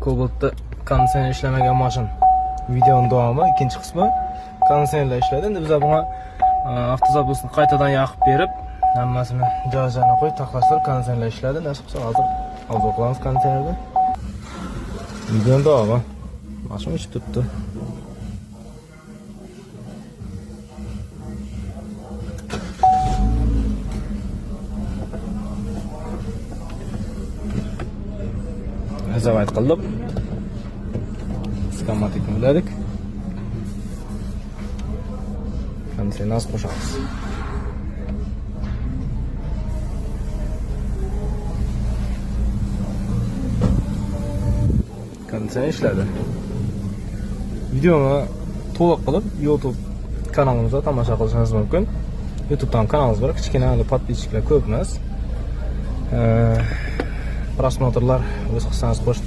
Cobalt'da konditsioner ishlamagan mashina. Videoning davomi ikkinchi qismi konditsionerlar ishladi. Endi biz buni avtozapusni qaytadan yoqib berib, hammasini joy-joyiga qo'yib taxlashtirib konditsionerlar ishladi. Nasib qilsa hozir obzor qilamiz konditsionerni. Videoning davomi mashina uchib turibdi. Zavod qilib skammatik uladik. Konditsioner qo'shamiz. Konditsioner ishladi. Videoni to'liq qilib YouTube kanalimizda tomosha qilishingiz mumkin. YouTubedan kanalimiz bor, kichkina podpisчиклар ko'p emas. Prosmotrlar o'z hissangiz qo'shib